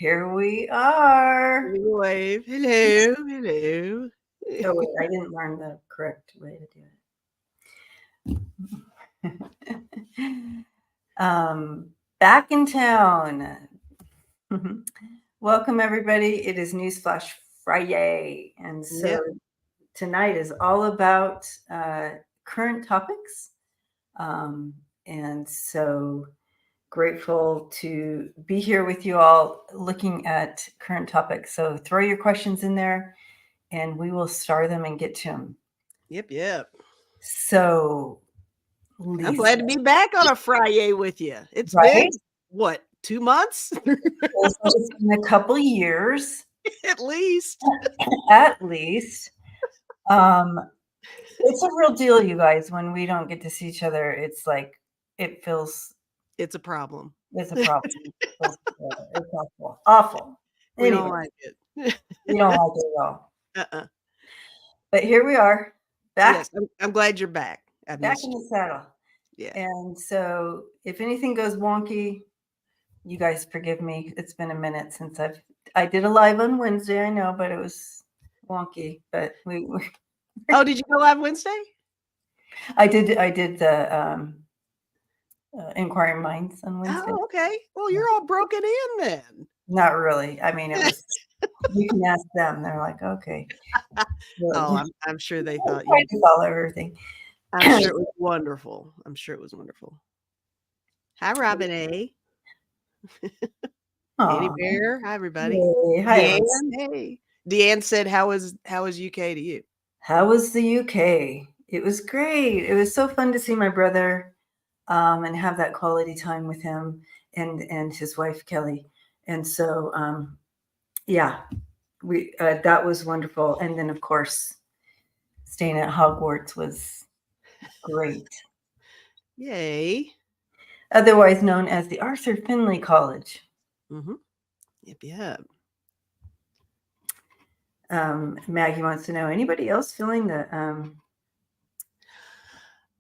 here we are. Wave. Hello. Hello. Oh, wait, I didn't learn the correct way to do it. Back in town. Welcome, everybody. It is Newsflash FriYay. And so tonight is all about current topics. And so grateful to be here with you all looking at current topics. So throw your questions in there and we will star them and get to them. Yep. So, Lisa, I'm glad to be back on a FriYay with you. It's been, what, 2 months? It's been a couple years. At least. At least. It's a real deal, you guys, when we don't get to see each other. It's like, it feels... It's a problem. It's a problem. It's awful. Awful. We don't like it. We don't like it at all. But here we are. Back. Yes, I'm glad you're back. Back in the saddle. Yeah. And so if anything goes wonky, you guys forgive me. It's been a minute since I did a live on Wednesday, I know, but it was wonky. But we Oh, did you go live Wednesday? I did the Inquiring Minds on Wednesday. Oh, okay. Well, you're all broken in then. Not really. I mean, it was. You can ask them. They're like, okay. Oh, I'm sure they thought you follow everything. I'm sure it was wonderful. Hi, Robin A. Annie Bear. Hi, everybody. Hey, hi. Deanne. Hey. Deanne said, "How was UK to you?" How was the UK? It was great. It was so fun to see my brother, and have that quality time with him and his wife Kelly. And so, yeah, we that was wonderful. And then, of course, staying at Hogwarts was great. Yay! Otherwise known as the Arthur Findlay College. Mm-hmm. Yep. Maggie wants to know, anybody else feeling the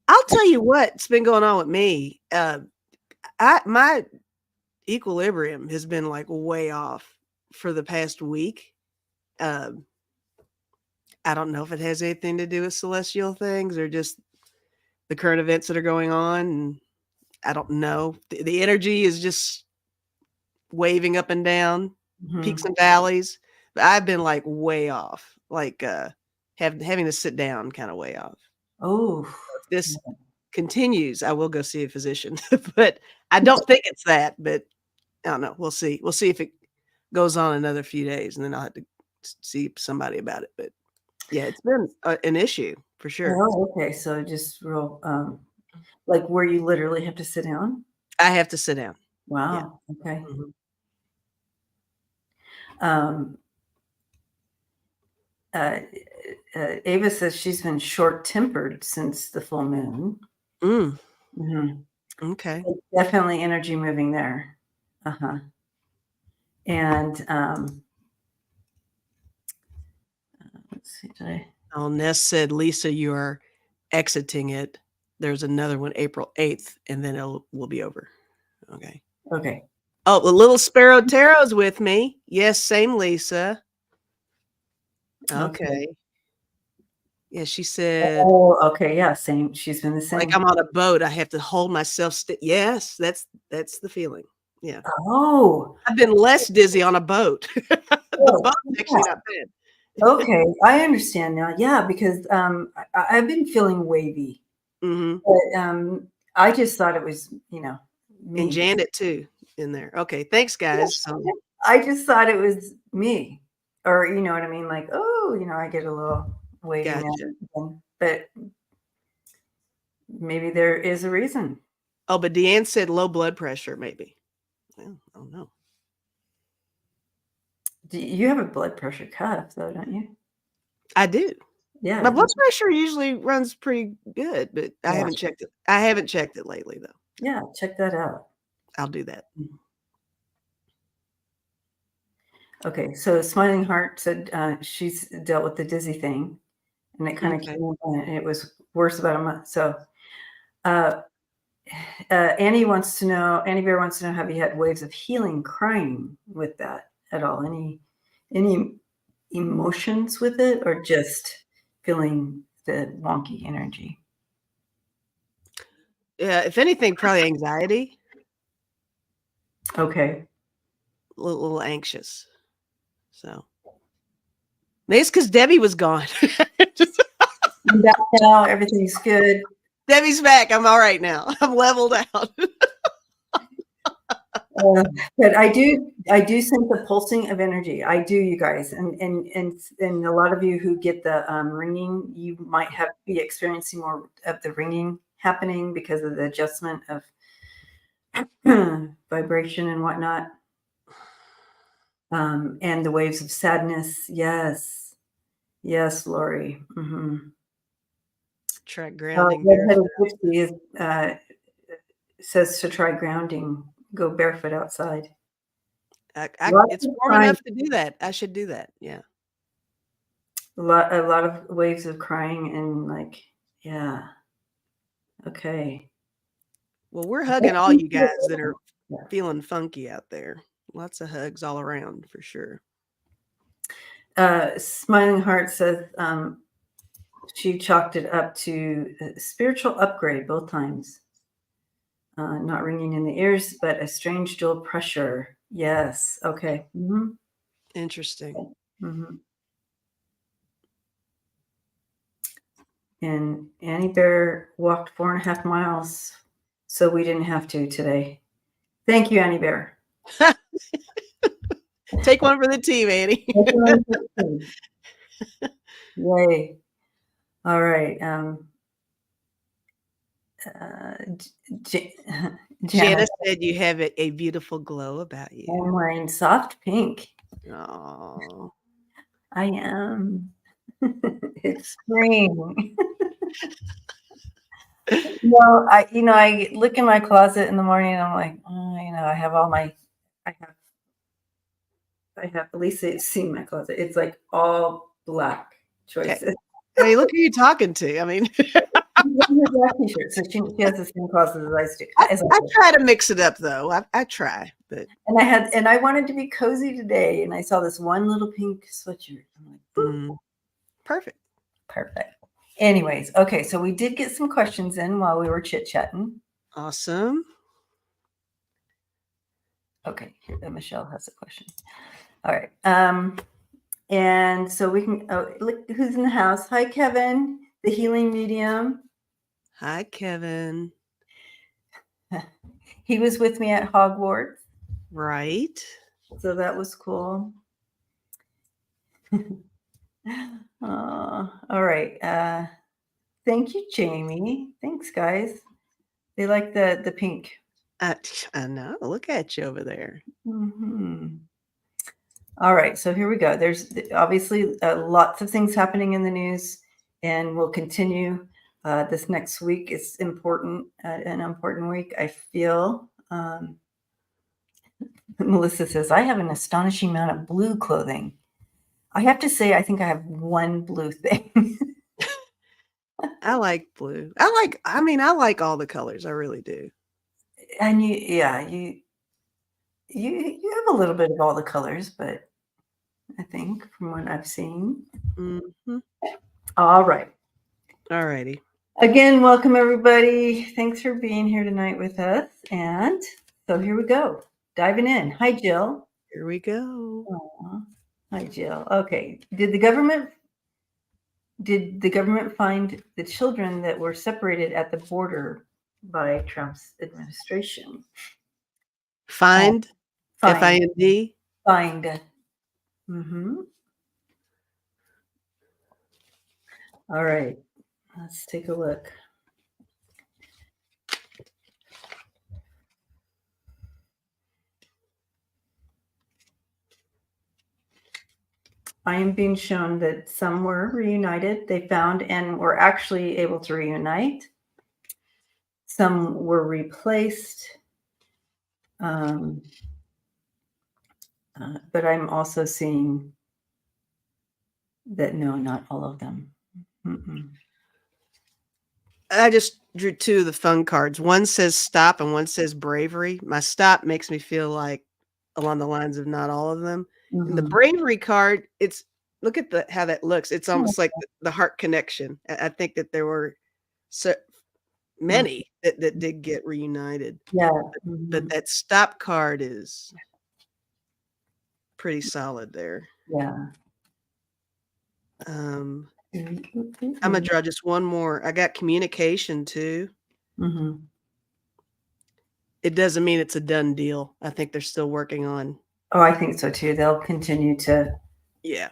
I'll tell you what's been going on with me. My equilibrium has been like way off for the past week. I don't know if it has anything to do with celestial things or just the current events that are going on. And I don't know. The energy is just waving up and down, peaks and valleys. But I've been like way off, like having to sit down kind of way off. Oh, if this continues, I will go see a physician, but I don't think it's that, but I don't know. We'll see. We'll see if it goes on another few days and then I'll have to see somebody about it. But yeah, it's been an issue for sure. Oh, okay. So just real, like where you literally have to sit down? I have to sit down. Wow. Yeah. Okay. Ava says she's been short-tempered since the full moon. Okay. So definitely energy moving there. And let's see. Ness said, Lisa, you are exiting it. There's another one April 8th, and then will be over. Okay. Oh, the little Sparrow Tarot's with me. Yes, same Lisa. Okay. Yeah, she said. Oh, okay. Yeah, same. She's been the same. Like I'm on a boat. I have to hold myself. Yes, that's the feeling. Yeah. Oh. I've been less dizzy on a boat. The boat's actually not bad. Okay, I understand now. Yeah, because I've been feeling wavy. But I just thought it was, me. And Janet too in there. Okay, thanks guys. I just thought it was me, or you know what I mean, like, oh, I get a little wavy now, but maybe there is a reason. Oh, but Deanne said low blood pressure, maybe. Well, I don't know. You have a blood pressure cuff, though, don't you? I do. Yeah. My blood pressure usually runs pretty good, but I haven't checked it. I haven't checked it lately, though. Yeah, check that out. I'll do that. Okay, so Smiling Heart said she's dealt with the dizzy thing, and it kind of came up, and it was worse about a month. So Annie Bear wants to know, have you had waves of healing crying with that? at all? Any emotions with it, or just feeling the wonky energy? Yeah, if anything, probably anxiety. Okay. Little anxious. So maybe it's because Debbie was gone. I'm back now. Everything's good. Debbie's back. I'm all right now. I'm leveled out. But I do sense the pulsing of energy. I do, you guys, and a lot of you who get the ringing, you might be experiencing more of the ringing happening because of the adjustment of vibration and whatnot, and the waves of sadness. Yes, Lori. Track grounding. Redheaded Gypsy says to try grounding. Go barefoot outside. It's warm enough to do that. I should do that. Yeah. A lot of waves of crying and like, yeah. Okay. Well, we're hugging all you guys that are feeling funky out there. Lots of hugs all around for sure. Smiling Heart says she chalked it up to a spiritual upgrade both times. Not ringing in the ears, but a strange dual pressure. Yes. Okay. Interesting. And Annie Bear walked 4.5 miles, so we didn't have to today. Thank you, Annie Bear. Take one for the team, Annie. Yay. All right. Janice said you have a beautiful glow about you. I'm wearing soft pink. Oh, I am. It's spring. No, I look in my closet in the morning and I'm like, I have at least seen my closet. It's like all black choices. Hey, look who you're talking to. I mean, black t-shirt, so she has the same closet as I do. I try to mix it up though. I try, but I wanted to be cozy today, and I saw this one little pink sweatshirt. I'm like, perfect. Anyways, okay, so we did get some questions in while we were chit-chatting. Awesome. Okay, here, Michelle has a question. All right. And so we can, look who's in the house. Hi, Kevin, the healing medium. Hi, Kevin. He was with me at Hogwarts. Right. So that was cool. All right. Thank you, Jamie. Thanks, guys. They like the pink. I know. Look at you over there. All right, so here we go. There's obviously lots of things happening in the news, and we'll continue. This next week is important, an important week, I feel. Melissa says, I have an astonishing amount of blue clothing. I have to say, I think I have one blue thing. I like blue. I like all the colors. I really do. And you have a little bit of all the colors, but I think from what I've seen. All right. All righty. Again, welcome everybody. Thanks for being here tonight with us. And so here we go. Diving in. Hi, Jill. Here we go. Aww. Hi, Jill. Okay. Did the government find the children that were separated at the border by Trump's administration? Find. F-I-N-D. Find. All right. Let's take a look. I am being shown that some were reunited. They found and were actually able to reunite. Some were replaced. But I'm also seeing that no, not all of them. I just drew two of the fun cards. One says stop and one says bravery. My stop makes me feel like along the lines of not all of them. And the Mhm. bravery card, it's look at how that looks. It's Oh, almost like the heart connection. I think that there were so mm, many that did get reunited, yeah. but Mhm. that stop card is pretty solid there. Yeah. I'm gonna Mhm. draw just one more. I got communication too. It doesn't mean it's a done deal. I think they're still working on. Oh, I think so too. They'll continue to. Yeah,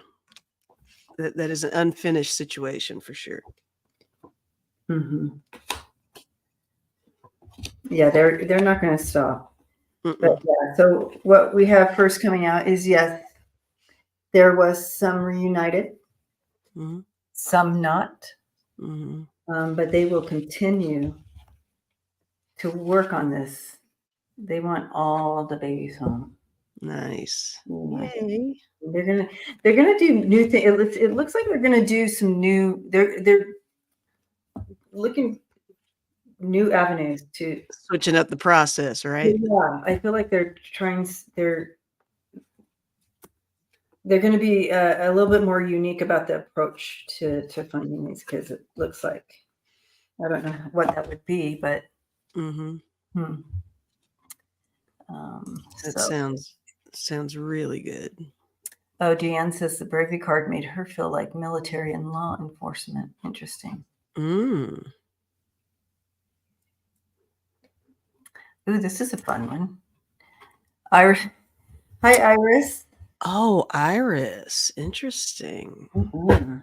that is an unfinished situation for sure. Mhm. Yeah, they're not going to stop. But Mm-mm. yeah, so what we have first coming out is yes, there was some reunited, Mm-hmm. some not, Mm-hmm. but they will continue to work on this. They want all the babies home. Nice. Yeah. Yay. They're gonna do new things. It looks like they're gonna do some new. They're looking new avenues to. Switching up the process, right? Yeah, I feel like they're trying. They're going to be a little bit more unique about the approach to finding these kids. It looks like. I don't know what that would be, but Mm-hmm. hmm. That So, sounds really good. oh, Deanne says the bravery card made her feel like military and law enforcement. Interesting. Mm. Ooh, this is a fun one. Iris, hi, Iris. Oh, Iris. Interesting. Mhm.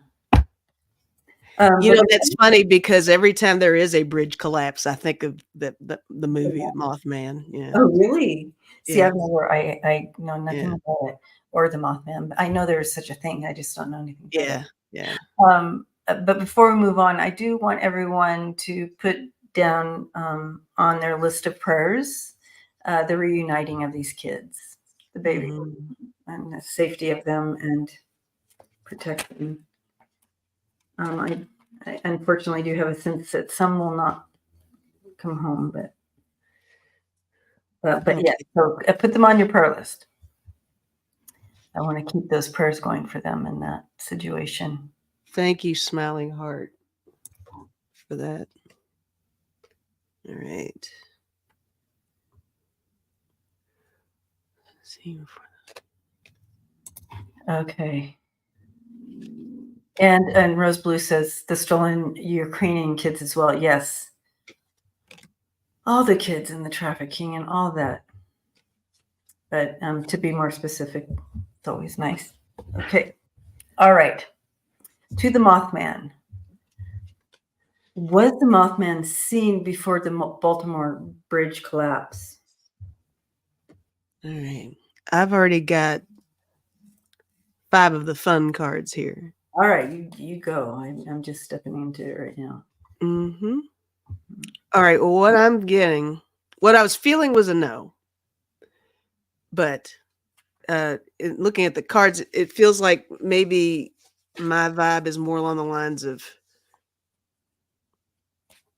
You But know, that's funny because every time there is a bridge collapse, I think of the movie Mothman. Yeah. oh, really? See, Yeah. I know nothing Yeah. about it or the Mothman. I know there is such a thing. I just don't know anything about it. Yeah. Yeah. But before we move on, I do want everyone to put down on their list of prayers the reuniting of these kids, the baby, Mm-hmm. and the safety of them and protection. I unfortunately do have a sense that some will not come home, but yeah. Okay. So put them on your prayer list. I want to keep those prayers going for them in that situation. Thank you, Smiling Heart, for that. All right. See. Okay. And Rose Blue says the stolen Ukrainian kids as well. Yes. All the kids in the trafficking and all that. But to be more specific, it's always nice. Okay. All right. To the Mothman. Was the Mothman seen before the Baltimore Bridge collapse? All right. I've already got 5 of the fun cards here. All right, you go. I'm just stepping into it right now. Mm-hmm. All right. Well, what I was feeling was a no. But looking at the cards, it feels like maybe my vibe is more along the lines of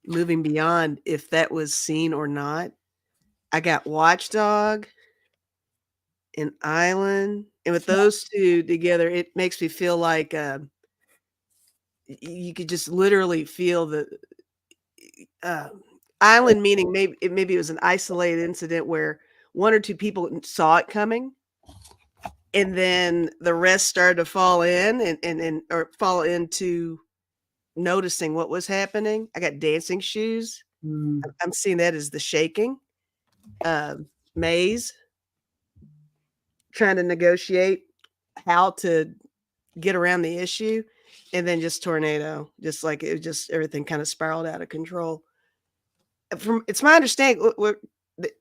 moving beyond if that was seen or not. I got Watchdog and Island, and with those 2 together, it makes me feel like you could just literally feel the uh, island, meaning maybe it was an isolated incident where 1 or 2 people saw it coming, and then the rest started to fall in and or fall into noticing what was happening. I got Dancing Shoes. Mm. I'm seeing that as the shaking. Maze, trying to negotiate how to get around the issue, and then just Tornado, just like it just everything kind of spiraled out of control. It's my understanding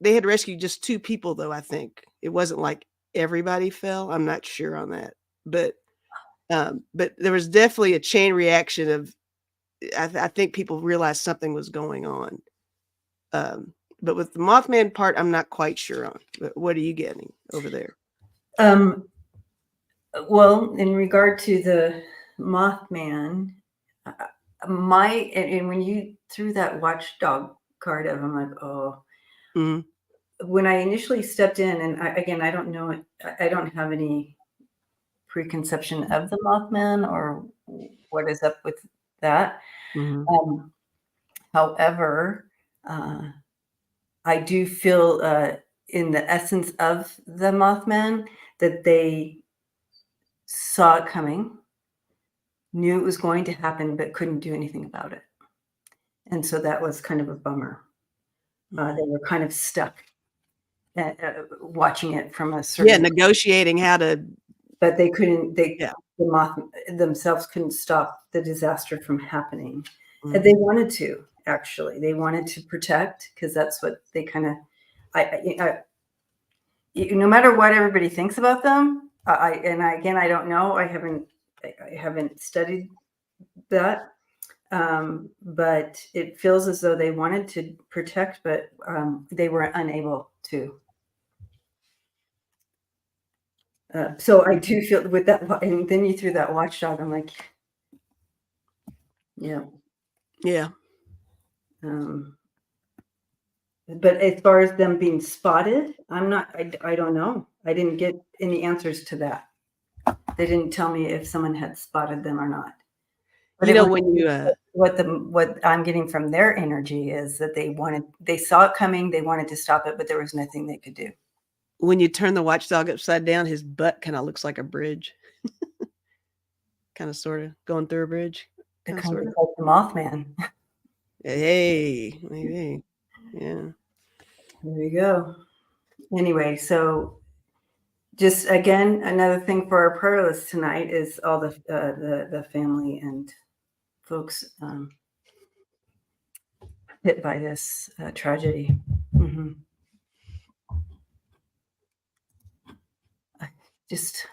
they had rescued just 2 people though. I think it wasn't like everybody fell. I'm not sure on that, but there was definitely a chain reaction of I think people realized something was going on. Um, but with the Mothman part, I'm not quite sure on. But what are you getting over there? Well, in regard to the Mothman, uh, and when you threw that watchdog card up, I'm like, oh. Mhm. When I initially stepped in, and again, I don't know, I don't have any preconception of the Mothman or what is up with that. However, I do feel in the essence of the Mothman that they saw it coming, knew it was going to happen, but couldn't do anything about it. And so that was kind of a bummer. They were kind of stuck watching it from a certain negotiating how to, but they couldn't. The moth themselves couldn't stop the disaster from happening. And they wanted to, actually. They wanted to protect because that's what they kind of. No matter what everybody thinks about them, again, I don't know. I haven't studied that. But it feels as though they wanted to protect, but they were unable to. So I do feel with that, and then you threw that watchdog. I'm like, yeah. But as far as them being spotted, I don't know. I didn't get any answers to that. They didn't tell me if someone had spotted them or not. But when you what I'm getting from their energy is that they saw it coming, they wanted to stop it, but there was nothing they could do. When you turn the watchdog upside down, his butt kind of looks like a bridge. Kind of sort of going through a bridge. Kind of like the Mothman. Hey, maybe. Yeah. There you go. Anyway, so just again, another thing for our prayer list tonight is all the family and folks hit by this tragedy. It's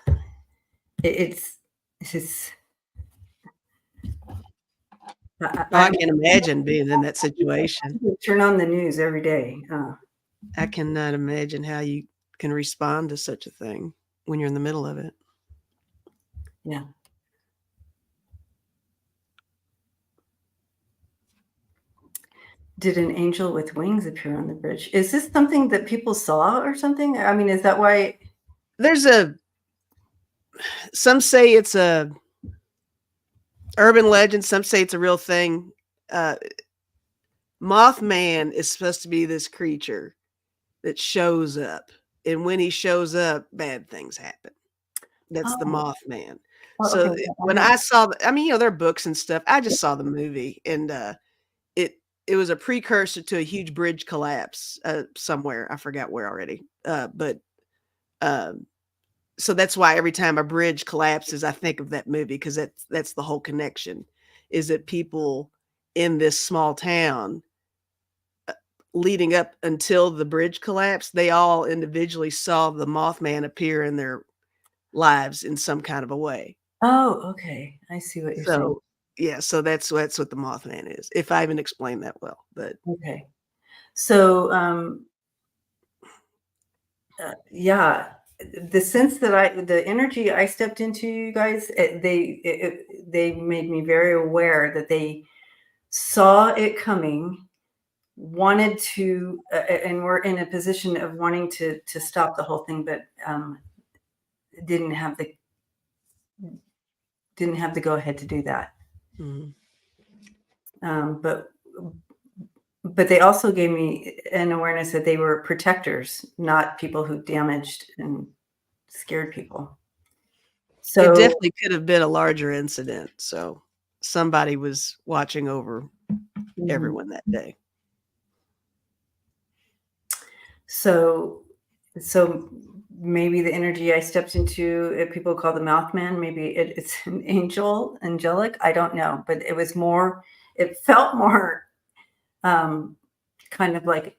I can imagine being in that situation. Turn on the news every day. I cannot imagine how you can respond to such a thing when you're in the middle of it. Yeah. Did an angel with wings appear on the bridge? Is this something that people saw or something? I mean, is that why? Some say it's a urban legend. Some say it's a real thing. Mothman is supposed to be this creature that shows up. And when he shows up, bad things happen. That's the Mothman. So when I saw, there are books and stuff. I just saw the movie, and it was a precursor to a huge bridge collapse somewhere. I forgot where already. So that's why every time a bridge collapses, I think of that movie, because that's the whole connection, is that people in this small town leading up until the bridge collapsed, they all individually saw the Mothman appear in their lives in some kind of a way. Oh, okay. I see what you're saying. Yeah, so that's what the Mothman is, if I even explained that well. But okay. So yeah, the sense that the energy I stepped into, you guys, they made me very aware that they saw it coming, wanted to, and were in a position of wanting to stop the whole thing, but didn't have the go ahead to do that. But they also gave me an awareness that they were protectors, not people who damaged and scared people. So it definitely could have been a larger incident. So somebody was watching over everyone that day. So maybe the energy I stepped into, people call the Mothman, maybe it's an angelic. I don't know, but it felt more kind of like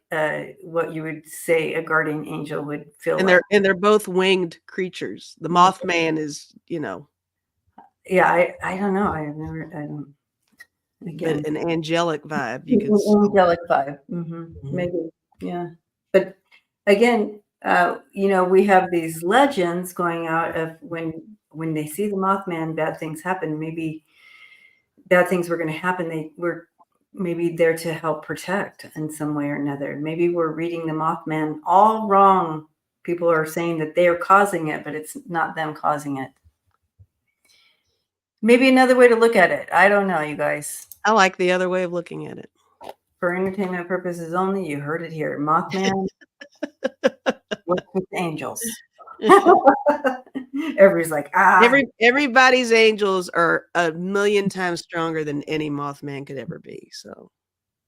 what you would say a guardian angel would feel like. And they're both winged creatures. The Mothman is, Yeah, I don't know. I don't. Again, but an angelic vibe. Angelic vibe. Maybe, yeah. But again, we have these legends going out of when they see the Mothman, bad things happen. Maybe bad things were going to happen. They were maybe there to help protect in some way or another. Maybe we're reading the Mothman all wrong. People are saying that they are causing it, but it's not them causing it. Maybe another way to look at it. I don't know, you guys. I like the other way of looking at it. For entertainment purposes only, you heard it here. Mothman works with angels. Everybody's like, Everybody's angels are a million times stronger than any Mothman could ever be. So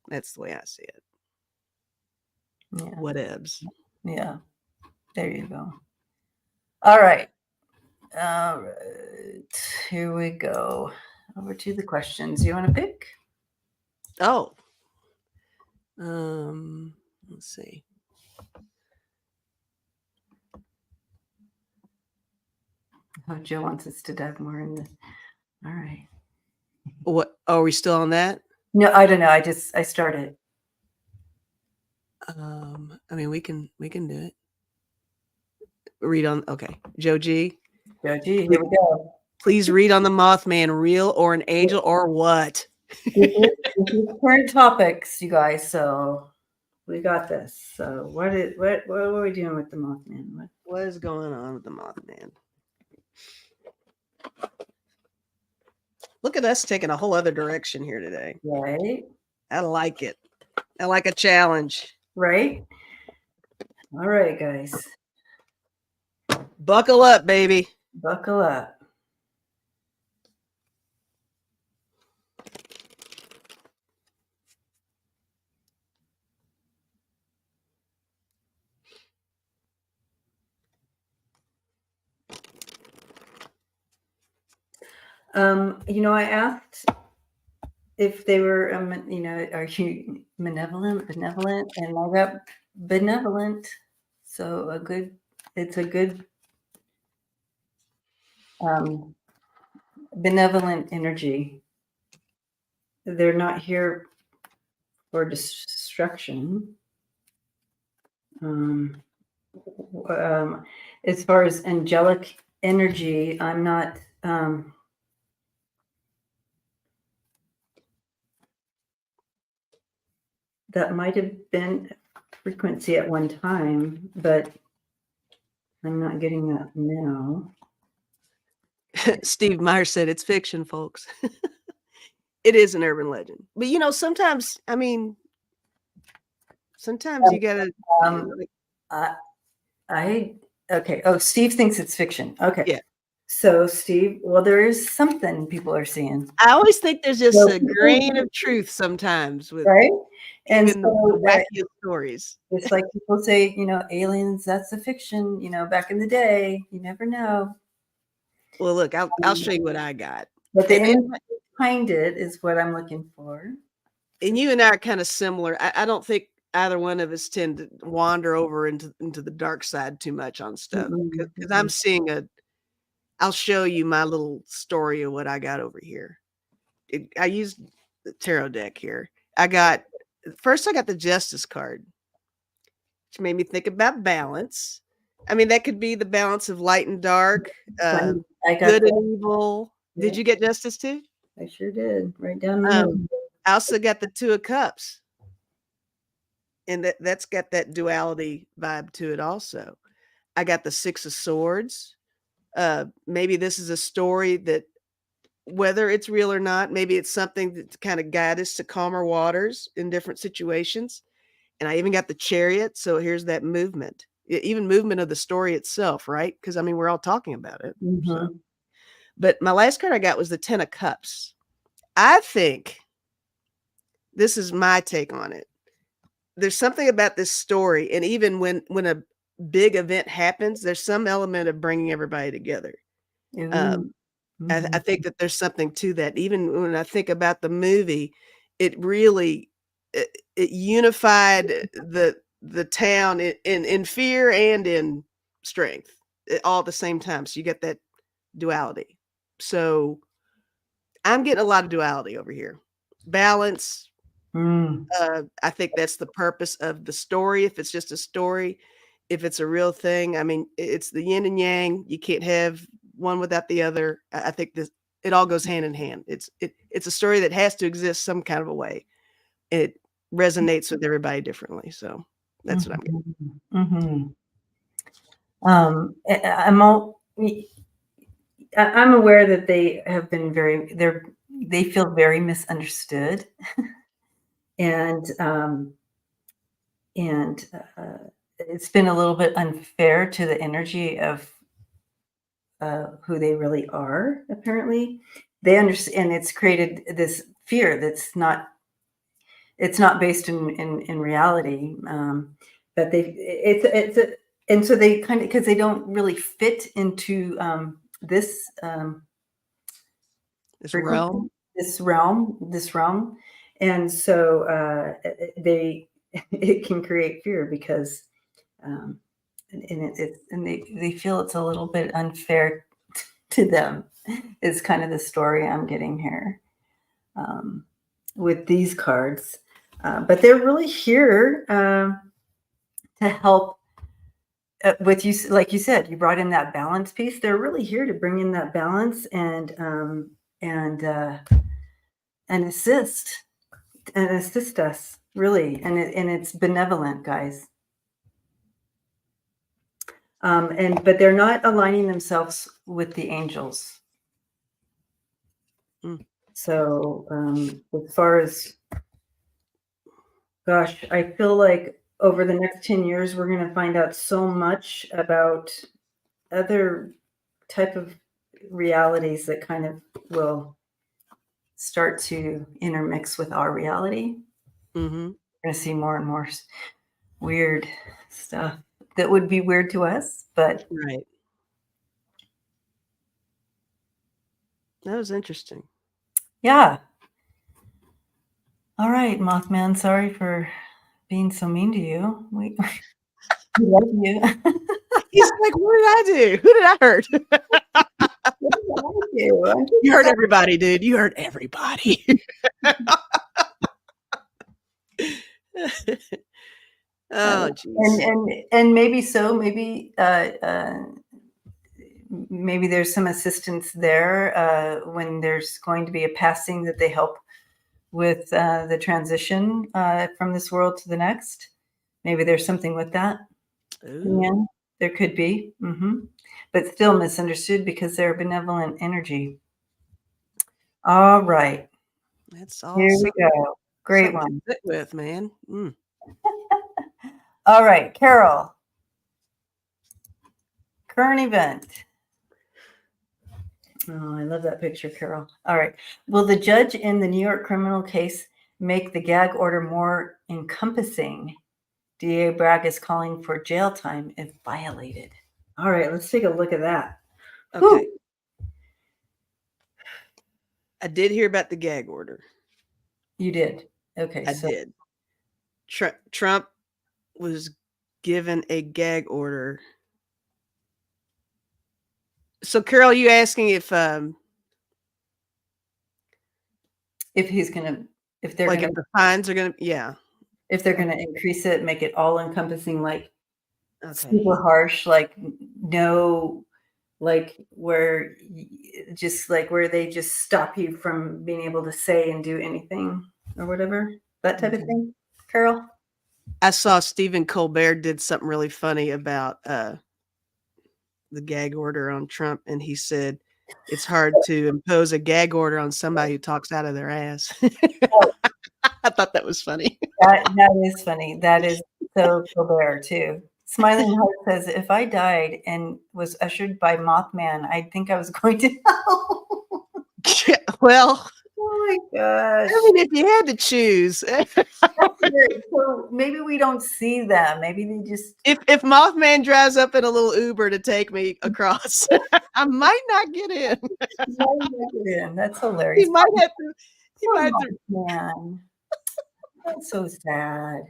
that's the way I see it. yeah. Whatevs. Yeah. There you go. All right. All right. Here we go. Over to the questions. You want to pick? Oh. Let's see. Oh, Joe wants us to dive more in the. All right. What are we still on that? No, I don't know. I started. I mean, we can do it. Read on. Okay, Joe G. Joe G. Here we go. Please read on the Mothman, real or an angel or what? This is current topics, you guys. So we got this. So what are we doing with the Mothman? What is going on with the Mothman? Look at us taking a whole other direction here today. Right. I like it. I like a challenge. Right. All right, guys. Buckle up, baby. Buckle up. I asked if they were, are you benevolent, and I got benevolent. So it's a good benevolent energy. They're not here for destruction. As far as angelic energy, I'm not. That might have been frequency at one time, but I'm not getting that now. Steve Meyer said it's fiction, folks. It is an urban legend. But sometimes, sometimes you gotta okay. Oh, Steve thinks it's fiction. Okay. Yeah. So Steve, well, there is something people are seeing. I always think there's just a grain of truth sometimes with right. And even the wackiest stories. It's like people say, aliens, that's a fiction, back in the day. You never know. Well, look, I'll show you what I got. But the image behind it is what I'm looking for. And you and I are kind of similar. I don't think either one of us tend to wander over into the dark side too much on stuff. Because I'm seeing I'll show you my little story of what I got over here. I used the tarot deck here. First I got the Justice card, which made me think about balance. I mean, that could be the balance of light and dark, good and evil. Yeah. Did you get Justice too? I sure did. Right down the middle. I also got the Two of Cups. And that's got that duality vibe to it also. I got the Six of Swords. Maybe this is a story that, whether it's real or not, maybe it's something that kind of guide us to calmer waters in different situations. And I even got the Chariot. So here's that movement, even movement of the story itself, right? Because we're all talking about it. Mm-hmm. So. But my last card I got was the Ten of Cups. I think, this is my take on it, there's something about this story, and even when a big event happens, there's some element of bringing everybody together. I think that there's something to that. Even when I think about the movie, it really it unified the town in fear and in strength all at the same time. So you get that duality. So I'm getting a lot of duality over here. Balance. I think that's the purpose of the story. If it's just a story, if it's a real thing, it's the yin and yang. You can't have one without the other. I think it all goes hand in hand. It's a story that has to exist some kind of a way. It resonates with everybody differently. So that's what I'm getting. I'm all. I'm aware that they have been they feel very misunderstood, and and it's been a little bit unfair to the energy of who they really are. Apparently, they understand, and it's created this fear that's not. It's not based in reality, but and so they kind of, because they don't really fit into this This frequency, realm. this realm, and so they it can create fear because um, and they feel it's a little bit unfair to them. Is kind of the story I'm getting here um, with these cards, but they're really here to help with you. Like you said, you brought in that balance piece. They're really here to bring in that balance and and assist assist us, really, and it's benevolent, guys. And but they're not aligning themselves with the angels. Mm. So as far as, gosh, I feel like over the next 10 years we're going to find out so much about other type of realities that kind of will start to intermix with our reality. Mm-hmm. We're going to see more and more weird stuff that would be weird to us, but Right. That was interesting. yeah. All right, Mothman, sorry for being so mean to you. We love you. He's like, what did I do? Who did I hurt? What did I do? I'm just You hurt everybody, dude. You hurt everybody. Oh, jeez. and maybe so, maybe there's some assistance there when there's going to be a passing, that they help with the transition from this world to the next. Maybe there's something with that. Ooh. Yeah, there could be, but still misunderstood because they're benevolent energy. All right, That's all here we go. Great something to one. sit with, man. Mm. All right, Carol. Current event. Oh, I love that picture, Carol. All right. Will the judge in the New York criminal case make the gag order more encompassing? DA Bragg is calling for jail time if violated. All right, let's take a look at that. Okay. Whew. I did hear about the gag order. You did. Okay. I did. Trump was given a gag order. So, Carol, you asking if he's gonna, if they're like gonna, if the fines are gonna, yeah, if they're gonna increase it, make it all encompassing, like okay, super harsh, like no, like where just like where they just stop you from being able to say and do anything or whatever, that type of okay. thing. Carol? I saw Stephen Colbert did something really funny about the gag order on Trump, and he said it's hard to impose a gag order on somebody who talks out of their ass. Oh, I thought that was funny. that is funny. That is so Colbert too. Smiling Heart says, if I died and was ushered by Mothman, I'd think I was going to hell. Well, Oh my gosh. I mean, if you had to choose, So maybe we don't see them. Maybe they just if Mothman drives up in a little Uber to take me across, I might not get in. That's He hilarious. might have to. He Poor might have to. Mothman. That's so sad.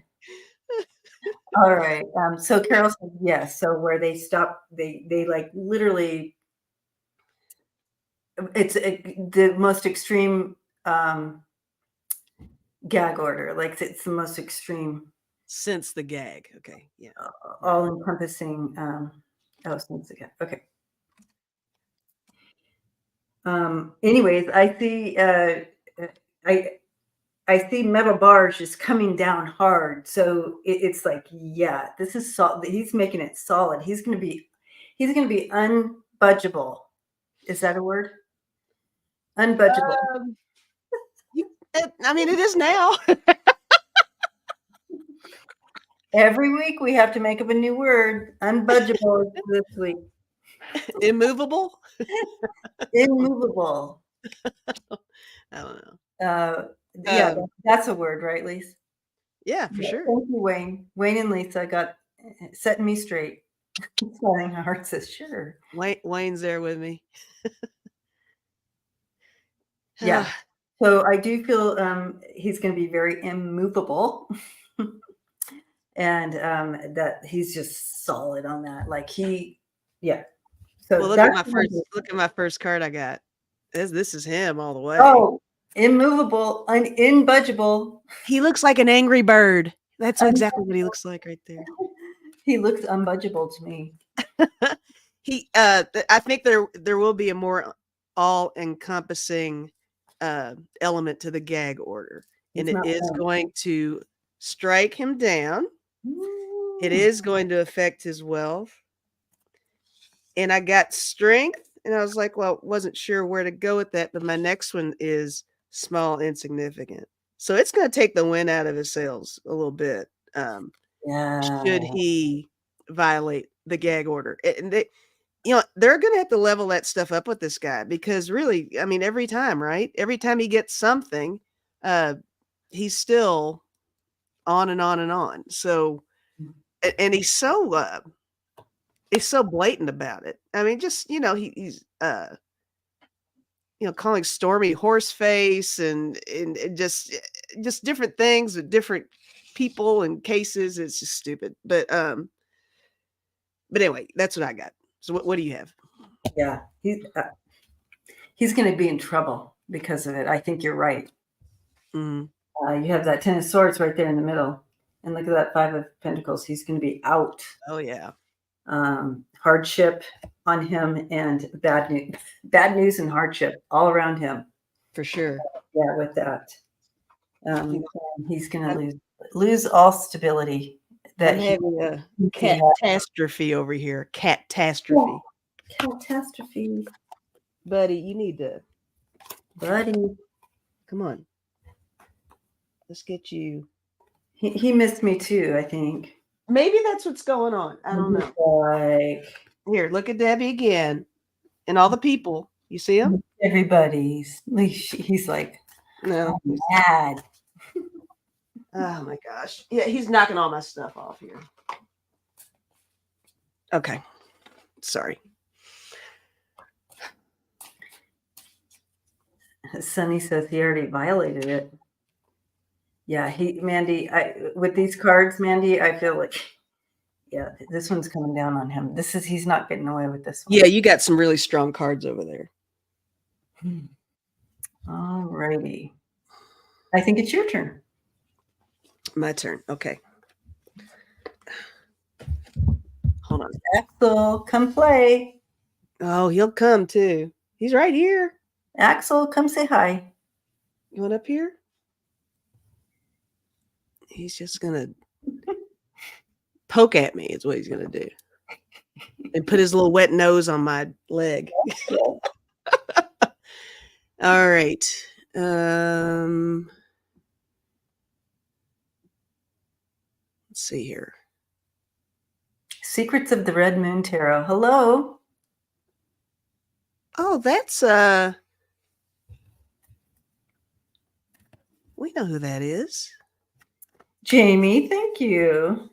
All right. So Carol said yes. So where they stop, they like literally, it's the most extreme gag order. Like it's the most extreme, Since the gag. Okay. Yeah. all encompassing. Oh, since the gag. Okay. Anyways, I see. I I see metal bars just coming down hard. So it's like, yeah, this is solid. He's making it solid. He's going to be unbudgeable. Is that a word? Unbudgeable. I mean, it is now. Every week we have to make up a new word. Unbudgeable this week. Immovable. Immovable. I don't know. Yeah, that's a word, right, Lisa? Yeah, for sure. Thank you, Wayne. Wayne and Lisa got setting me straight. Smiling heart says, sure. Wayne's there with me. Yeah. So I do feel he's going to be very immovable. And that he's just solid on that. Like yeah. So well, look at my first card I got. This is him all the way. Oh, immovable, unbudgeable. He looks like an angry bird. That's exactly what he looks like right there. He looks unbudgeable to me. I think there will be a more all-encompassing element to the gag order, and it is going to strike him down. It is going to affect his wealth. And I got strength, and I was like, well, wasn't sure where to go with that, but my next one is small, insignificant. So it's going to take the wind out of his sails a little bit. Should he violate the gag order? And they're going to have to level that stuff up with this guy, because really, I mean, every time, right? Every time he gets something, he's still on and on and on. So, and he's so blatant about it. I mean, just, he's, calling Stormy horseface and just different things with different people and cases. It's just stupid. But anyway, that's what I got. So what do you have? Yeah, he's going to be in trouble because of it. I think you're right. Mm-hmm. You have that 10 of swords right there in the middle, and look at that 5 of pentacles. He's going to be out. Oh yeah. Hardship on him and bad news and hardship all around him. For sure. Yeah, with that, he's going to lose all stability. That having a catastrophe over here. Catastrophe. Yeah. Catastrophe. Buddy, you need to. Buddy, come on. Let's get you. He missed me too, I think. Maybe that's what's going on. I don't know. Like, here, look at Debbie again, and all the people. You see him? Everybody's. He's like, no, mad. Oh my gosh! Yeah, he's knocking all my stuff off here. Okay, sorry. Sunny says he already violated it. Yeah, Mandy, with these cards, Mandy, I feel like, yeah, this one's coming down on him. He's not getting away with this one. Yeah, you got some really strong cards over there. All righty. I think it's your turn. My turn. Okay. Hold on. Axel, come play. Oh, he'll come too. He's right here. Axel, come say hi. You want up here? He's just going to poke at me is what he's going to do. And put his little wet nose on my leg. All right. Let's see here. Secrets of the Red Moon Tarot. Hello. Oh, that's we know who that is. Jamie, thank you.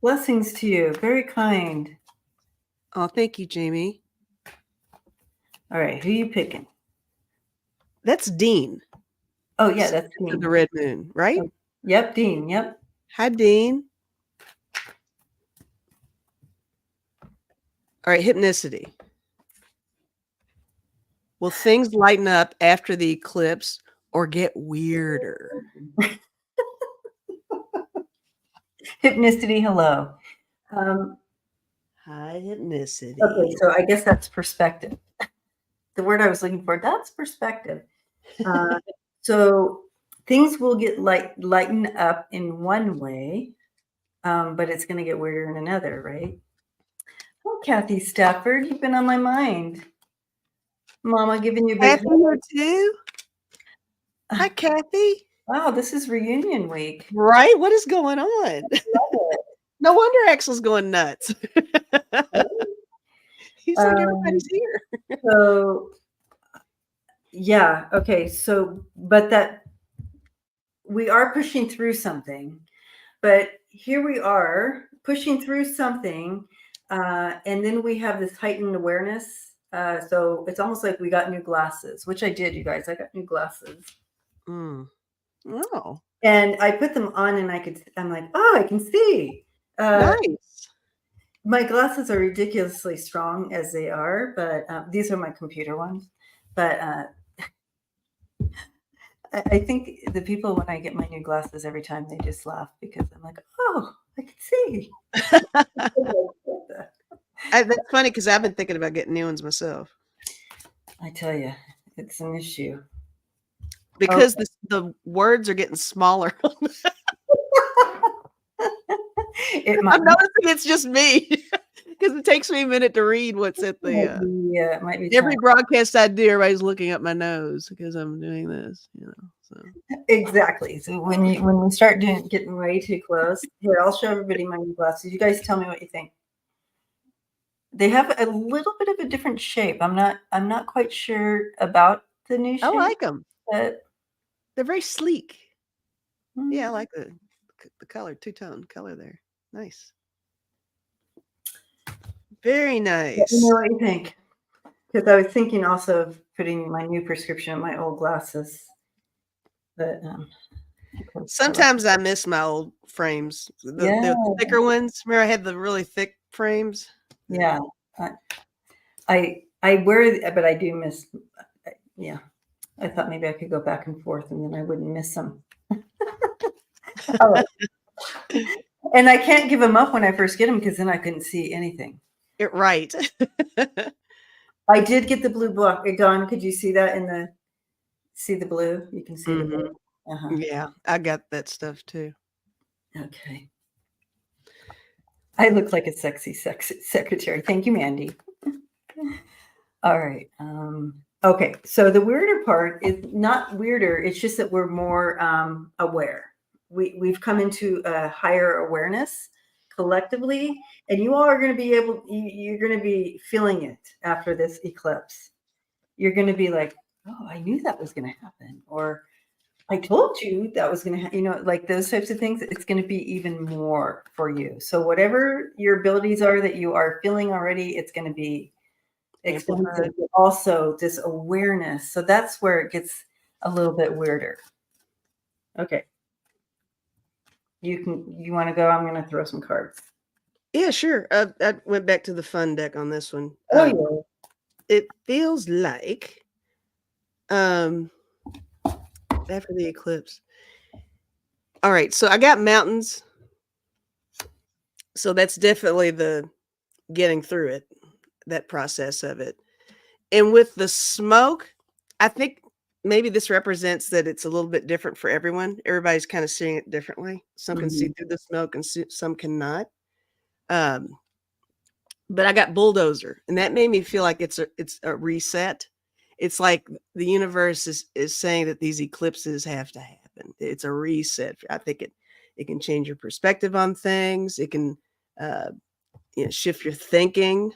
Blessings to you. Very kind. Oh, thank you, Jamie. All right, who are you picking? That's Dean. Oh, yeah, that's Dean. The Red Moon, right? Oh, yep, Dean. Yep. Hi, Dean. All right, hypnicity. Will things lighten up after the eclipse or get weirder? Hypnicity, hello. Hi, hypnicity. Okay, so I guess that's perspective. The word I was looking for, that's perspective. So things will get lighten up in one way, but it's going to get weirder in another, right? Oh, Kathy Stafford, you've been on my mind. Mama giving you a big Kathy here too. Hi, Kathy. Wow, this is reunion week. Right? What is going on? Love No wonder Axel's going nuts. it. He's like, everybody's here. So, yeah, okay. So, but that we are pushing through something, but here we are pushing through something, and then we have this heightened awareness. So it's almost like we got new glasses, which I did, you guys. I got new glasses. Oh. And I put them on and I'm like, oh, I can see. Nice. My glasses are ridiculously strong as they are, but these are my computer ones. But I think the people, when I get my new glasses every time, they just laugh because I'm like, oh, I can see. That's funny because I've been thinking about getting new ones myself. I tell you, it's an issue. Because the words are getting smaller. I'm noticing it's just me because it takes me a minute to read what's at the. Yeah, it might be. Every broadcast I do, everybody's looking up my nose because I'm doing this, you know. So exactly. So when we start getting way too close, here I'll show everybody my new glasses. You guys tell me what you think. They have a little bit of a different shape. I'm not quite sure about the new shape. I like them. But they're very sleek. Yeah, I like the color, two-tone color there. Nice. Very nice. Let me know what you think. Because I was thinking also of putting my new prescription in my old glasses. But sometimes I miss my old frames, the thicker ones. Remember, I had the really thick frames. Yeah, I wear, but I do miss. Yeah, I thought maybe I could go back and forth, and then I wouldn't miss them. Oh. And I can't give them up when I first get them because then I couldn't see anything. Right. I did get the blue book. Dawn, could you see that see the blue? You can see the blue. Yeah, I got that stuff too. Okay. I look like a sexy secretary. Thank you, Mandy. All right. Okay. So the weirder part is not weirder. It's just that we're more aware. We've come into a higher awareness collectively, and you all are going to be you're going to be feeling it after this eclipse. You're going to be like, oh, I knew that was going to happen. Or I told you that was going to happen. Like those types of things. It's going to be even more for you. So whatever your abilities are that you are feeling already, it's going to be expensive, but also this awareness. So that's where it gets a little bit weirder. Okay. You want to go? I'm going to throw some cards. Yeah, sure. I went back to the fun deck on this one. Oh, yeah. It feels like after the eclipse. All right, so I got mountains. So that's definitely the getting through it, that process of it. And with the smoke, I think maybe this represents that it's a little bit different for everyone. Everybody's kind of seeing it differently. Some can see through the smoke and some cannot. But I got bulldozer, and that made me feel like it's a reset. It's like the universe is saying that these eclipses have to happen. It's a reset. I think it can change your perspective on things. It can shift your thinking.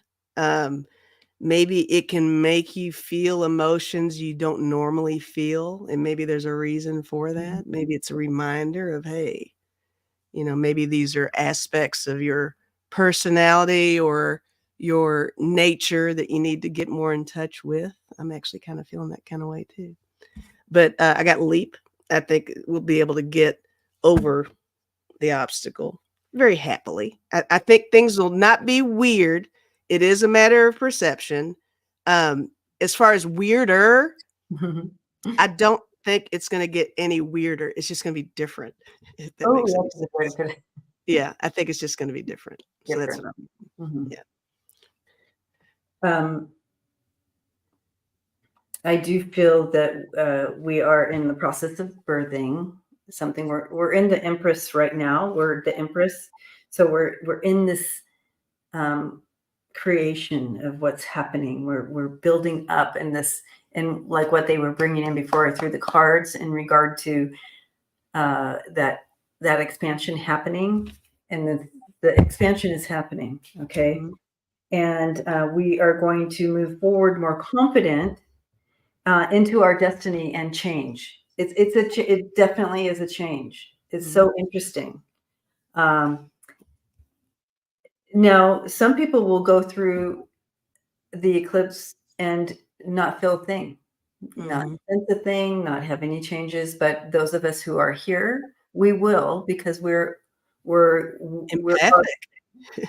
Maybe it can make you feel emotions you don't normally feel, and maybe there's a reason for that. Maybe it's a reminder of, hey, maybe these are aspects of your personality or your nature that you need to get more in touch with. I'm actually kind of feeling that kind of way too. But I got leap. I think we'll be able to get over the obstacle very happily. I think things will not be weird. It is a matter of perception. As far as weirder, I don't think it's going to get any weirder. It's just going to be different. If that makes sense. Yeah, I think it's just going to be different. So that's what I'm. Yeah. I do feel that we are in the process of birthing something. We're in the Empress right now. We're the Empress, so we're in this creation of what's happening. We're building up in this, and like what they were bringing in before through the cards in regard to that expansion happening, and the expansion is happening. Okay. Mm-hmm. And we are going to move forward more confident into our destiny and change. It definitely is a change. It's so interesting. Now, some people will go through the eclipse and not feel a thing, not sense a thing, not have any changes. But those of us who are here, we will, because we're empathic.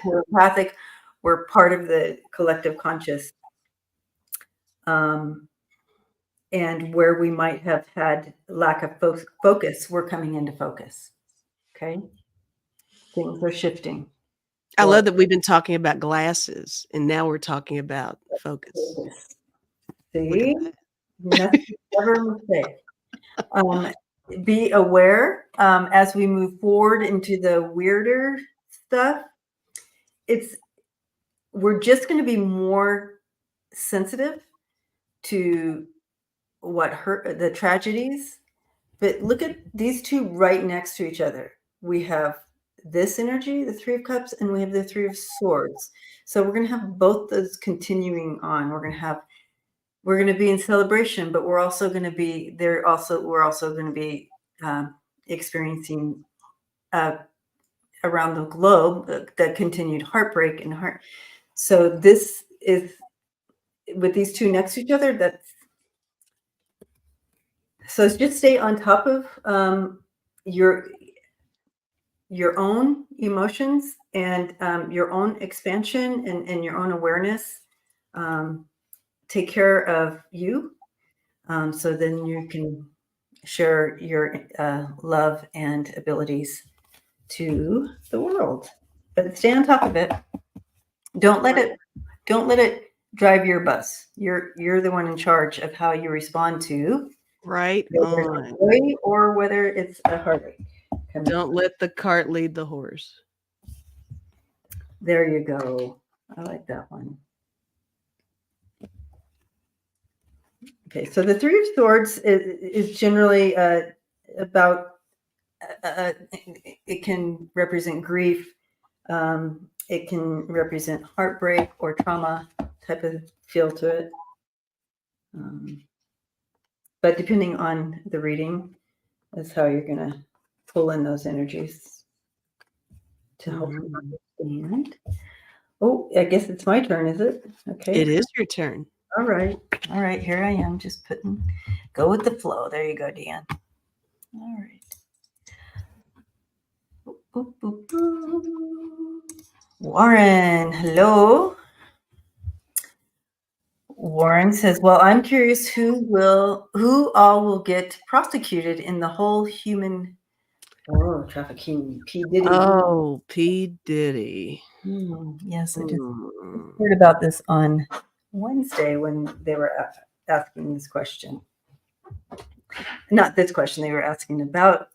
We're empathic. We're part of the collective conscious. And where we might have had lack of focus, we're coming into focus. Okay. Things are shifting. I love that we've been talking about glasses, and now we're talking about focus. See? Never a mistake. Be aware as we move forward into the weirder stuff. We're just going to be more sensitive to what hurt, the tragedies. But look at these two right next to each other. We have this energy, the Three of Cups, and we have the Three of Swords. So we're going to have both those continuing on. We're going to be in celebration, but we're also going to be there. We're also going to be experiencing around the globe the continued heartbreak and heart. So this is, with these two next to each other, so just stay on top of your own emotions and your own expansion and your own awareness. Take care of you, so then you can share your love and abilities to the world. But stay on top of it. Don't let it drive your bus. You're the one in charge of how you respond to joy or whether it's a heartache. Don't let the cart lead the horse. There you go. I like that one. Okay, so the Three of Swords is generally about, it can represent grief. It can represent heartbreak or trauma type of feel to it. But depending on the reading, that's how you're going to pull in those energies to help you understand. Oh, I guess it's my turn, is it? Okay. It is your turn. All right. Here I am, just go with the flow. There you go, Deanne. All right. Boop, boop, boop. Warren, hello. Warren says, well, I'm curious who all will get prosecuted in the whole human trafficking. P. Diddy. Oh, P. Diddy. Yes, I just heard about this on Wednesday when they were asking this question. Not this question, they were asking about,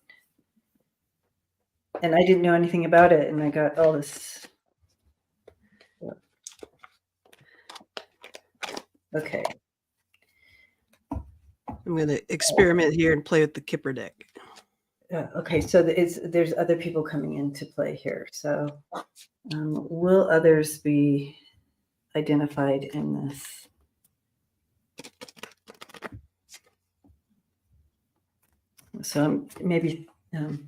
and I didn't know anything about it, and I got all this. Okay. I'm going to experiment here and play with the Kipper deck. Okay, so there's other people coming into play here. So will others be identified in this? So maybe I'll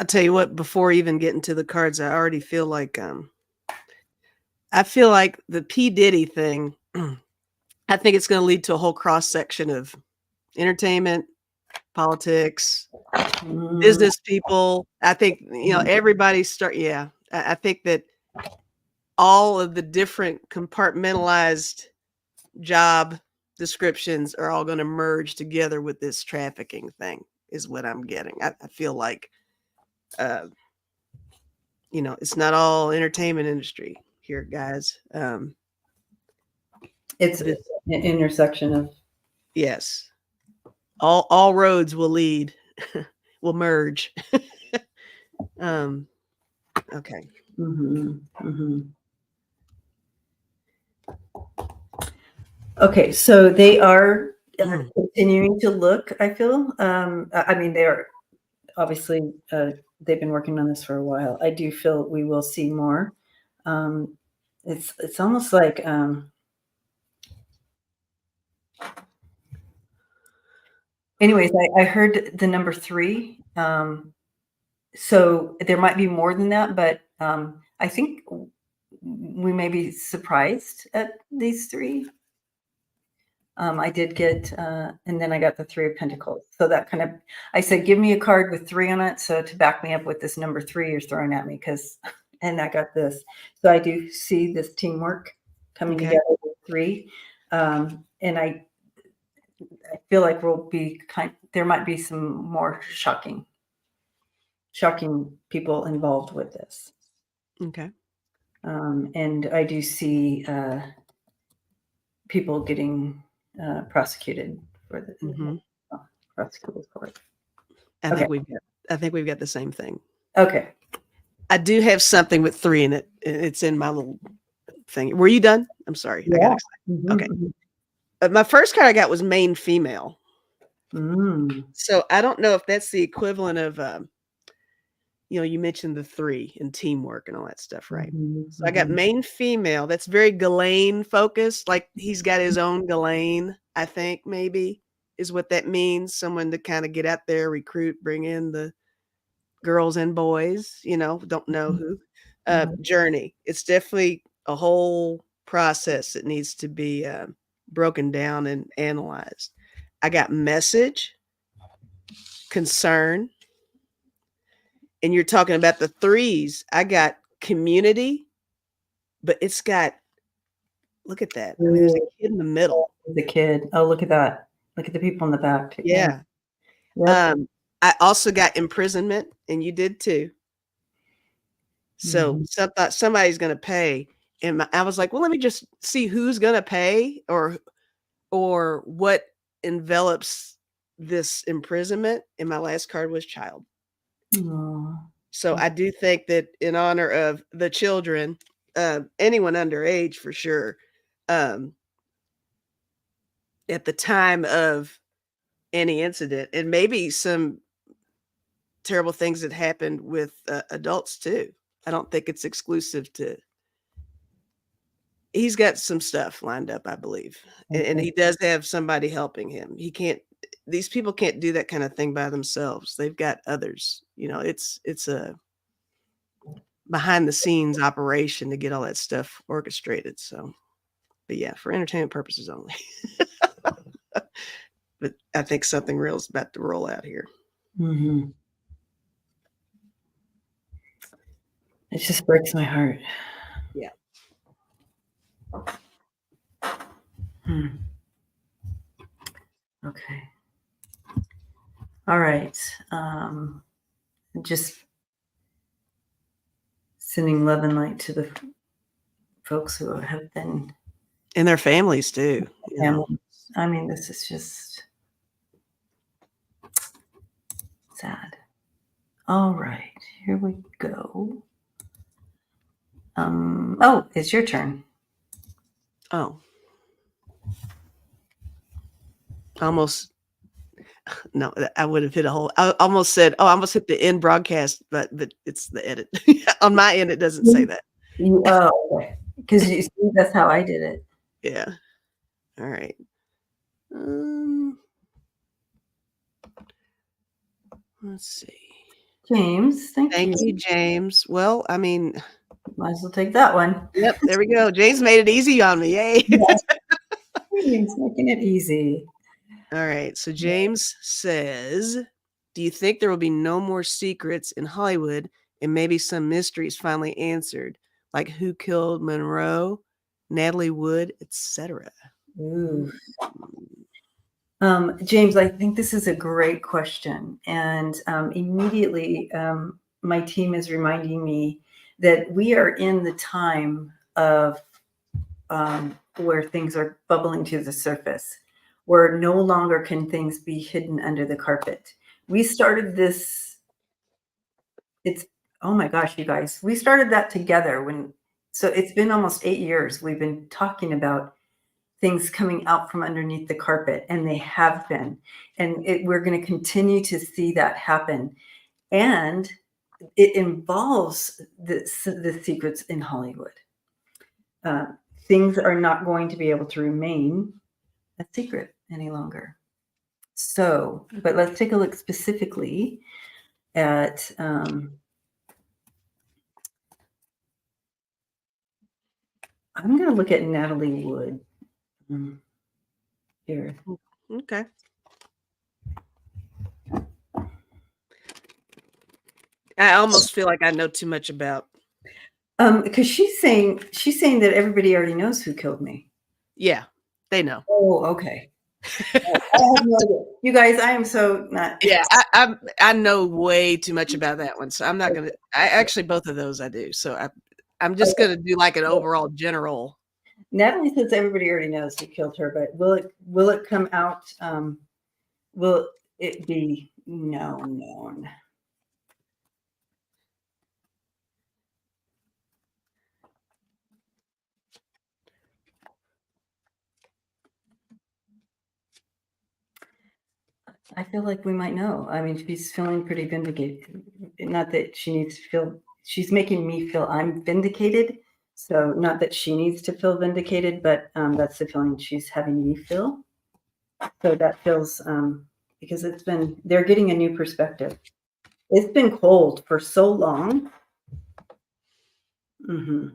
tell you what, before even getting to the cards, I already feel like the P. Diddy thing, I think it's going to lead to a whole cross section of entertainment, politics, business people. I think, everybody I think that all of the different compartmentalized job descriptions are all going to merge together with this trafficking thing is what I'm getting. I feel like, it's not all entertainment industry here, guys. It's an intersection of. Yes. All roads will merge. Okay. Okay, so they are continuing to look, I feel. I mean, they are obviously, they've been working on this for a while. I do feel we will see more. It's almost like, anyways, I heard the number 3. So there might be more than that, but I think we may be surprised at these 3. I did get, and then I got the 3 of Pentacles. So that kind of, I said, give me a card with 3 on it. So to back me up with this number 3 you're throwing at me, and I got this. So I do see this teamwork coming together with 3. And I feel like there might be some more shocking people involved with this. Okay. And I do see people getting prosecuted for the prosecuted for it. I think we've got the same thing. Okay. I do have something with 3 in it. It's in my little thing. Were you done? I'm sorry. Yeah. I got excited. Okay. My first card I got was main female. So I don't know if that's the equivalent of, you mentioned the 3 and teamwork and all that stuff, right? So I got main female. That's very Ghislaine focused. Like he's got his own Ghislaine, I think maybe is what that means. Someone to kind of get out there, recruit, bring in the girls and boys, don't know who. Journey. It's definitely a whole process that needs to be broken down and analyzed. I got message, concern, and you're talking about the 3s. I got community, but it's got, look at that. I mean, there's a kid in the middle. The kid. Oh, look at that. Look at the people in the back. Yeah. Yep. I also got imprisonment, and you did too. So somebody's going to pay. And I was like, well, let me just see who's going to pay or what envelops this imprisonment. And my last card was child. So I do think that in honor of the children, anyone underage for sure, at the time of any incident, and maybe some terrible things that happened with adults too. I don't think it's exclusive to. He's got some stuff lined up, I believe, and he does have somebody helping him. These people can't do that kind of thing by themselves. They've got others. It's a behind the scenes operation to get all that stuff orchestrated. So, but yeah, for entertainment purposes only. But I think something real is about to roll out here. It just breaks my heart. Yeah. Okay. All right. Just sending love and light to the folks who have been. And their families too. I mean, this is just sad. All right, here we go. Oh, it's your turn. Oh. Almost. No, I would have hit a hole. I almost said, I almost hit the end broadcast, but it's the edit. On my end, it doesn't say that. Okay. Because you see, that's how I did it. Yeah. All right. Let's see. James, thank you, James. Well, I mean, might as well take that one. Yep, there we go. James made it easy on me. Yay. James making it easy. All right. So James says, do you think there will be no more secrets in Hollywood and maybe some mysteries finally answered, like who killed Monroe, Natalie Wood, etc.? James, I think this is a great question. And immediately my team is reminding me that we are in the time of where things are bubbling to the surface, where no longer can things be hidden under the carpet. We started this, it's oh my gosh, you guys, we started that together so it's been almost 8 years. We've been talking about things coming out from underneath the carpet, and they have been. And we're going to continue to see that happen. And it involves the secrets in Hollywood. Things are not going to be able to remain a secret any longer. So, but let's take a look specifically at I'm going to look at Natalie Wood here. Okay. I almost feel like I know too much about. Because she's saying that everybody already knows who killed me. Yeah, they know. Oh, okay. I have no idea. You guys, I am so not. Yeah, I know way too much about that one, so I'm not gonna. I actually both of those I do. So I'm just gonna do like an overall general. Natalie says everybody already knows who killed her, but will it come out? Will it be known? I feel like we might know. I mean, she's feeling pretty vindicated. Not that she needs to feel. She's making me feel I'm vindicated. So not that she needs to feel vindicated, but that's the feeling she's having me feel. So that feels because they're getting a new perspective. It's been cold for so long. Mm-hmm.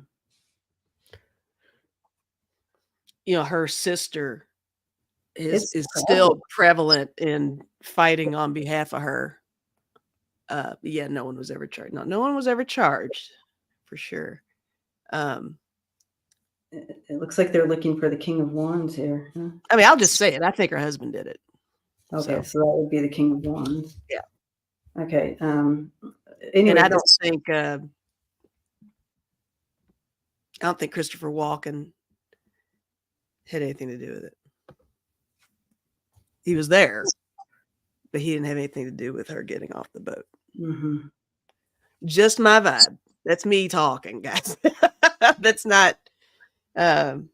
You know, her sister is still prevalent in fighting on behalf of her. Yeah, no one was ever charged. No one was ever charged, for sure. It looks like they're looking for the King of Wands here. Huh? I mean, I'll just say it. I think her husband did it. Okay, so that would be the King of Wands. Yeah. Okay. Anyway, and I don't think Christopher Walken had anything to do with it. He was there, but he didn't have anything to do with her getting off the boat. Mm-hmm. Just my vibe. That's me talking, guys. That's not, you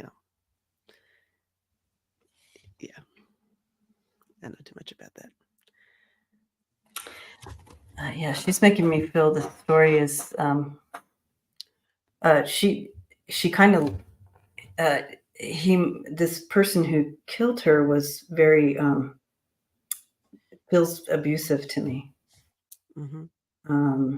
know. Yeah, I know too much about that. Yeah, she's making me feel the story is she kind of this person who killed her was very feels abusive to me. Mm-hmm.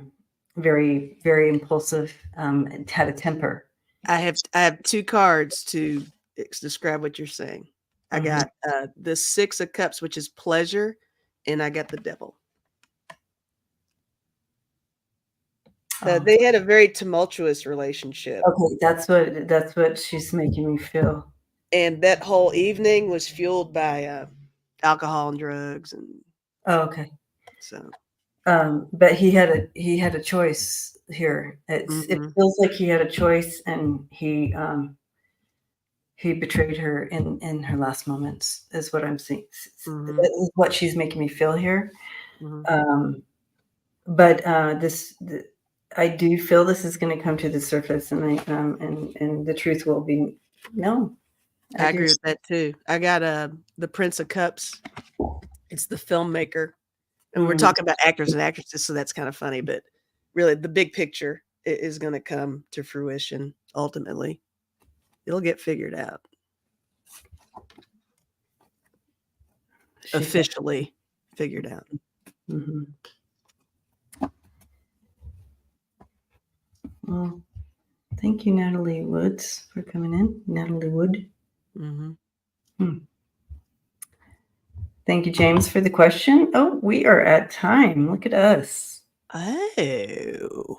Very, very impulsive, and had a temper. I have two cards to describe what you're saying. I got the 6 of Cups, which is pleasure, and I got the Devil. They had a very tumultuous relationship. Okay, that's what she's making me feel. And that whole evening was fueled by alcohol and drugs, and okay. So, but he had a choice here. It feels like he had a choice, and he betrayed her in her last moments. Is what I'm seeing. Is what she's making me feel here. But I do feel this is going to come to the surface, and and the truth will be known. I agree with that too. I got the Prince of Cups. It's the filmmaker, and we're talking about actors and actresses, so that's kind of funny. But really, the big picture is going to come to fruition ultimately. It'll get figured out. Officially figured out. Mm-hmm. Well, thank you, Natalie Woods, for coming in. Natalie Wood. Thank you, James, for the question. Oh, we are at time. Look at us. Oh.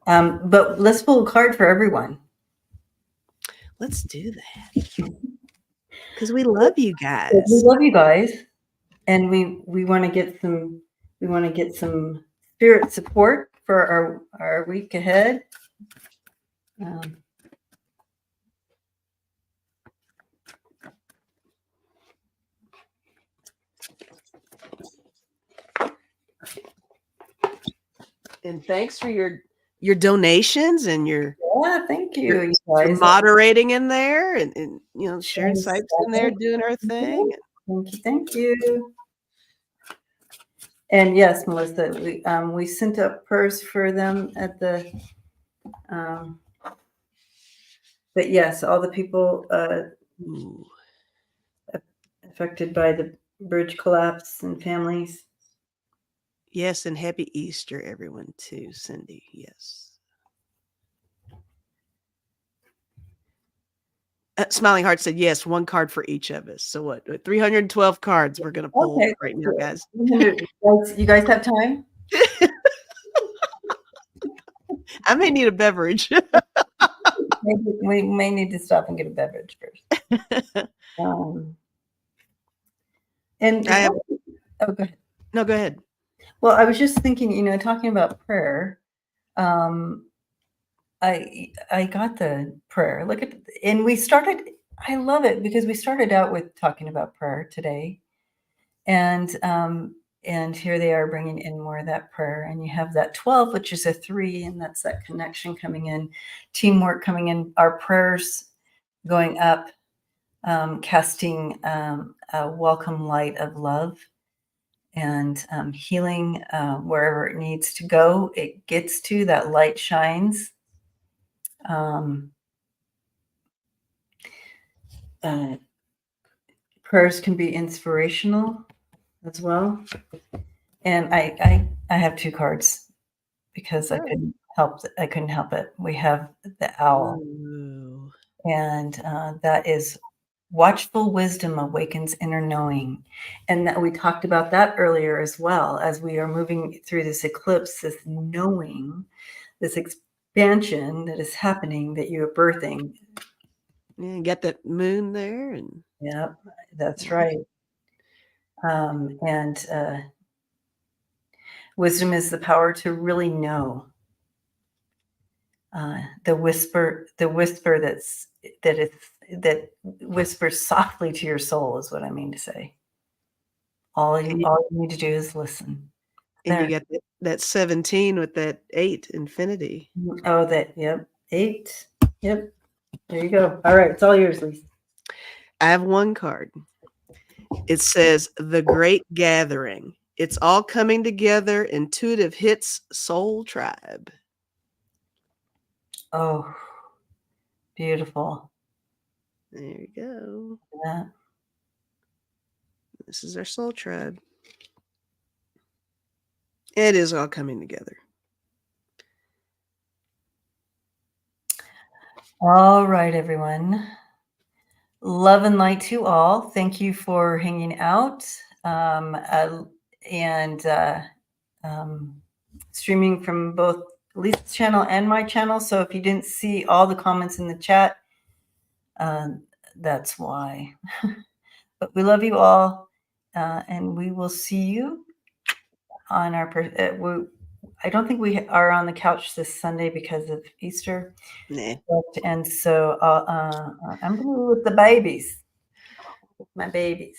But let's pull a card for everyone. Let's do that. Because we love you guys. We love you guys. And we want to get some spirit support for our week ahead. And thanks for your donations and your Thank your, you, you your guys. moderating in there and Sharon Thanks, Sipes in there doing her thing. Thank you, thank you. And yes, Melissa, we sent up prayers for them at the but yes, all the people affected by the bridge collapse and families. Yes, and happy Easter, everyone, too, Cindy. Yes. Smiling Heart said, yes, one card for each of us. So what? 312 cards we're going to pull right now, guys. You guys have time? I may need a beverage. Maybe we may need to stop and get a beverage first. And I have, go ahead. No, go ahead. Well, I was just thinking, talking about prayer. I got the prayer. And we started. I love it because we started out with talking about prayer today, and here they are bringing in more of that prayer. And you have that 12, which is a 3, and that's that connection coming in, teamwork coming in, our prayers going up, casting a welcome light of love and healing wherever it needs to go. It gets to that light shines. Prayers can be inspirational as well. And I have 2 cards because I couldn't help it. We have the owl. Ooh. And that is watchful wisdom awakens inner knowing. And that we talked about that earlier as well, as we are moving through this eclipse, this knowing, this expansion that is happening that you are birthing. Yeah, you got that moon there. Yep, that's right. And wisdom is the power to really know. The whisper that whispers softly to your soul is what I mean to say. All you need to do is listen. And you got that 17 with that 8 infinity. Oh, yep. 8. Yep. There you go. All right. It's all yours, Lisa. I have one card. It says The Great Gathering. It's all coming together. Intuitive hits Soul Tribe. Oh, beautiful. There you go. Yeah. This is our Soul Tribe. It is all coming together. All right, everyone. Love and light to all. Thank you for hanging out and streaming from both Lisa's channel and my channel. So if you didn't see all the comments in the chat, that's why. But we love you all, and we will see you on our. I don't think we are on the couch this Sunday because of Easter. Nah. And so I'm going to be with the babies. With my babies.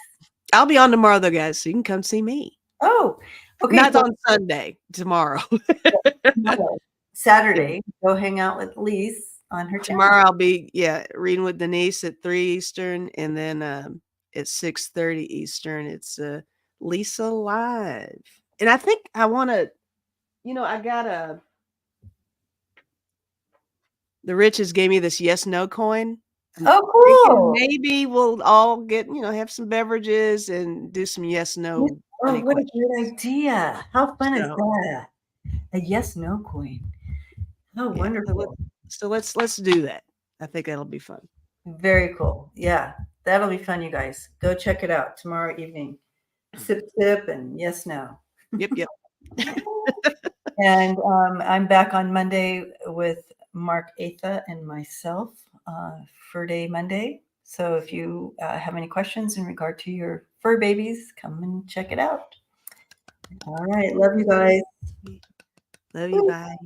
I'll be on tomorrow, though, guys, so you can come see me. Oh, okay. Not on Sunday, tomorrow. Saturday, go hang out with Lise on her channel. Tomorrow I'll be, reading with Denise at 3 Eastern, and then at 6:30 Eastern, it's Lisa Live. And I think I want to, I got the Riches gave me this yes/no coin. Oh, cool. Maybe we'll all get, have some beverages and do some yes/no. Oh, what a great idea. How fun is that? A yes/no coin. Oh, wonderful. So let's do that. I think that'll be fun. Very cool. Yeah, that'll be fun, you guys. Go check it out tomorrow evening. Sip, sip, and yes/no. Yep. And I'm back on Monday with Mark Atha and myself for Day Monday. So if you have any questions in regard to your fur babies, come and check it out. All right. Love you guys. Love you. Bye.